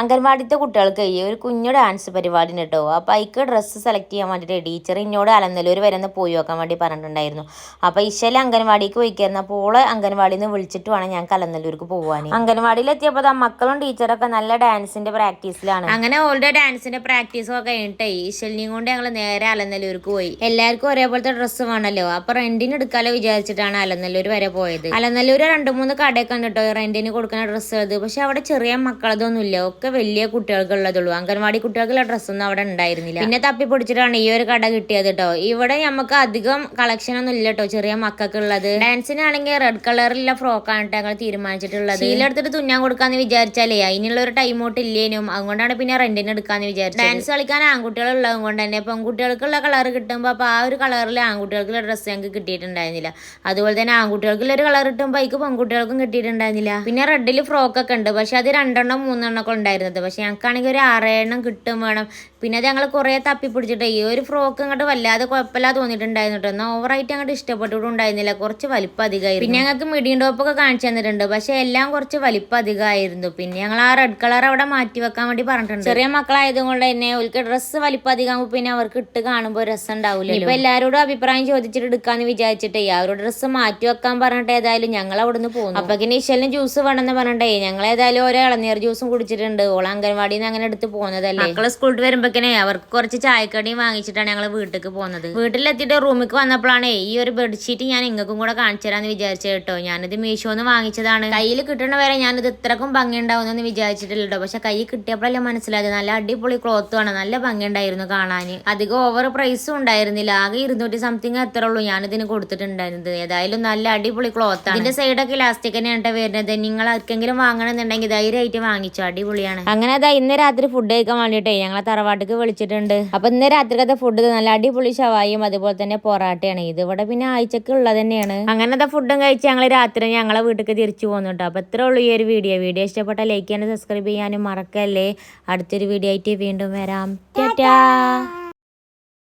അംഗൻവാടിത്തെ കുട്ടികൾക്ക് ഈ ഒരു കുഞ്ഞു ഡാൻസ് പരിപാടി കേട്ടോ. അപ്പോൾ അതിക്ക് ഡ്രസ്സ് സെലക്ട് ചെയ്യാൻ വേണ്ടിയിട്ട് ടീച്ചർ ഇന്നോട് അലനല്ലൂർ വരെ ഒന്ന് പോയി നോക്കാൻ വേണ്ടി പറഞ്ഞിട്ടുണ്ടായിരുന്നു. അപ്പോൾ ഇശല അംഗൻവാടിക്ക് പോയിക്കായിരുന്നു. അപ്പോൾ ഓളെ അംഗൻവാടിയിൽ നിന്ന് വിളിച്ചിട്ട് വേണം ഞാൻ അലനല്ലൂർക്ക് പോകാൻ. അംഗൻവാടിയിൽ എത്തിയപ്പോൾ മക്കളും ടീച്ചറൊക്കെ നല്ല ഡാൻസിന്റെ പ്രാക്ടീസിലാണ്. അങ്ങനെ ഓൾഡ് ഡാൻസിന്റെ പ്രാക്ടീസൊക്കെ കഴിഞ്ഞിട്ടേ ഈശലിനെയും കൊണ്ട് ഞങ്ങൾ നേരെ അലനല്ലൂർക്ക് പോയി. എല്ലാവർക്കും ഒരേപോലത്തെ ഡ്രസ്സ് വേണമല്ലോ. അപ്പൊ റെന്റിന് എടുക്കാലോ വിചാരിച്ചിട്ടാണ് അലനല്ലൂർ വരെ പോയത്. അലനല്ലൂർ 2-3 കടയൊക്കെ ഉണ്ട് കേട്ടോ റെന്റിന് കൊടുക്കുന്ന ഡ്രസ്സ് ഉള്ളത്. പക്ഷെ അവിടെ ചെറിയ മക്കളതൊന്നുമില്ല, ഒക്കെ വലിയ കുട്ടികൾക്ക് ഉള്ളതുള്ളൂ. അംഗൻവാടി കുട്ടികൾക്കുള്ള ഡ്രസ്സൊന്നും അവിടെ ഉണ്ടായിരുന്നില്ല. പിന്നെ തപ്പി പിടിച്ചിട്ടാണ് ഈ ഒരു കട കിട്ടിയത് കേട്ടോ. ഇവിടെ നമുക്ക് അധികം കളക്ഷൻ ഒന്നും ഇല്ല കേട്ടോ ചെറിയ മക്കൾക്ക് ഉള്ളത്. ഡാൻസിനാണെങ്കിൽ റെഡ് കളറിലുള്ള ഫ്രോക്കാണ് ഞങ്ങൾ തീരുമാനിച്ചിട്ടുള്ളത്. സീലെടുത്തിട്ട് തുന്നാൻ കൊടുക്കാന്ന് വിചാരിച്ചാലേ അതിനുള്ള ഒരു ടൈം ഔട്ട് ഇല്ലേനും, അതുകൊണ്ടാണ് പിന്നെ റെന്റിന് എടുക്കാന്ന് വിചാരിച്ചത്. ഡാൻസ് കളിക്കാൻ ആൺകുട്ടികൾ ഉള്ളത് കൊണ്ട് തന്നെ പെൺകുട്ടികൾക്കുള്ള കളർ കിട്ടുമ്പോൾ അപ്പോൾ ആ ഒരു കളറിൽ ആൺകുട്ടികൾക്കുള്ള ഡ്രസ്സ് ഞങ്ങൾക്ക് കിട്ടിയിട്ടുണ്ടായിരുന്നില്ല. അതുപോലെ തന്നെ ആൺകുട്ടികൾക്കുള്ള ഒരു കളർ കിട്ടുമ്പോൾ അതിക്ക് പെൺകുട്ടികൾക്കും കിട്ടിയിട്ടുണ്ടായിരുന്നില്ല. പിന്നെ റെഡിൽ ഫ്രോക്കൊക്കെ ഉണ്ട്, പക്ഷെ അത് 2-3 ഒക്കെ ഉണ്ടായിരുന്നത്. പക്ഷെ ഞങ്ങൾക്കാണെങ്കിൽ ഒരു 6 കിട്ടും വേണം. പിന്നെ അത് ഞങ്ങൾ കുറേ തപ്പി പിടിച്ചിട്ട് ഈ ഒരു ഫ്രോക്ക് അങ്ങോട്ട് വല്ലാതെ കുഴപ്പമില്ലാതെ തോന്നിയിട്ടുണ്ടായിരുന്നു കേട്ടോ. എന്നാൽ ഓവറായിട്ട് അങ്ങോട്ട് ഇഷ്ടപ്പെട്ടിട്ടുണ്ടായിരുന്നില്ല, കുറച്ച് വലിപ്പം അധികമായിരുന്നു. പിന്നെ ഞങ്ങൾക്ക് മിഡിയം ടോപ്പൊക്കെ കാണിച്ചു തന്നിട്ടുണ്ട്, പക്ഷെ എല്ലാം കുറച്ച് വലിപ്പം അധികമായിരുന്നു. പിന്നെ ഞങ്ങൾ ആ റെഡ് കളർ അവിടെ മാറ്റി വെക്കാൻ വേണ്ടി പറഞ്ഞിട്ടുണ്ട്. ചെറിയ മക്കളായതുകൊണ്ട് തന്നെ അവർക്ക് ഡ്രസ്സ് വലിപ്പം അധികമാകുമ്പോൾ പിന്നെ അവർക്ക് ഇട്ട് കാണുമ്പോൾ രസം ഉണ്ടാവില്ല. ഇപ്പൊ എല്ലാവരോടും അഭിപ്രായം ചോദിച്ചിട്ട് എടുക്കാന്ന് വിചാരിച്ചിട്ടേ ആ ഒരു ഡ്രസ്സ് മാറ്റി വെക്കാൻ പറഞ്ഞിട്ട് ഏതായാലും ഞങ്ങൾ അവിടെ നിന്ന് പോകുന്നു. അപ്പൊ ഇശലിന് ജ്യൂസ് വേണമെന്ന് പറഞ്ഞിട്ടേ ഞങ്ങൾ ഏതായാലും ഓരോ ഇളനീർ ജ്യൂസും കുടിച്ചിട്ടുണ്ട്. ഓള അംഗൻവാടിയിൽ നിന്ന് അങ്ങനെ എടുത്ത് പോകുന്നതല്ലേ. മക്കള് സ്കൂളിൽ വരുമ്പോഴേക്കനെ അവർക്ക് കുറച്ച് ചായക്കടിയും വാങ്ങിച്ചിട്ടാണ് ഞങ്ങൾ വീട്ടിലേക്ക് പോകുന്നത്. വീട്ടിലെത്തിയിട്ട് റൂമിലേക്ക് വന്നപ്പോഴാണ് ഈ ഒരു ബെഡ്ഷീറ്റ് ഞാൻ ഇങ്ങൾക്കും കൂടെ കാണിച്ചു തരാന്ന് വിചാരിച്ചത് കേട്ടോ. ഞാനിത് മീഷോന്ന് വാങ്ങിച്ചതാണ്. കയ്യിൽ കിട്ടണ വരെ ഞാനിത് ഇത്രക്കും ഭംഗി ഉണ്ടാവുമെന്ന് വിചാരിച്ചിട്ടില്ല കേട്ടോ. പക്ഷെ കൈ കിട്ടിയപ്പോഴല്ലേ മനസ്സിലായത് നല്ല അടിപൊളി ക്ലോത്തും ആണ്, നല്ല ഭംഗി ഉണ്ടായിരുന്നു കാണാൻ. അധികം ഓവർ പ്രൈസും ഉണ്ടായിരുന്നില്ല, ആകെ 200 സംതിങ് എത്ര ഉള്ളൂ ഞാനിതിന് കൊടുത്തിട്ടുണ്ടായിരുന്നത്. ഏതായാലും നല്ല അടിപൊളി ക്ലോത്ത് ആണ്. ഇതിന്റെ സൈഡൊക്കെ ഇലാസ്റ്റിക് തന്നെയാണ് വരുന്നത്. നിങ്ങൾ ആർക്കെങ്കിലും വാങ്ങണമെന്നുണ്ടെങ്കിൽ ധൈര്യമായിട്ട് വാങ്ങിച്ചോ, അടിപൊളിയാണ്. അങ്ങനെ അതാ ഇന്ന് രാത്രി ഫുഡ് കഴിക്കാൻ വേണ്ടിയിട്ടേ ഞങ്ങളെ തറവാട്ടിക്ക് വിളിച്ചിട്ടുണ്ട്. അപ്പൊ ഇന്ന് രാത്രിക്കത്തെ ഫുഡ് നല്ല അടിപൊളി ഷവായും അതുപോലെ തന്നെ പൊറാട്ടയാണ്. ഇത് ഇവിടെ പിന്നെ ആഴ്ചക്ക് ഉള്ളത് തന്നെയാണ്. അങ്ങനത്തെ ഫുഡും കഴിച്ച് ഞങ്ങൾ രാത്രി ഞങ്ങളെ വീട്ടിലേക്ക് തിരിച്ചു പോകുന്നു കേട്ടോ. അപ്പൊ ഇത്രേ ഉള്ളൂ ഈ ഒരു വീഡിയോ ഇഷ്ടപ്പെട്ട ലൈക്ക് ചെയ്യാനും സബ്സ്ക്രൈബ് ചെയ്യാനും മറക്കല്ലേ. അടുത്തൊരു വീഡിയോ ആയിട്ട് വീണ്ടും വരാം. ടാറ്റാ.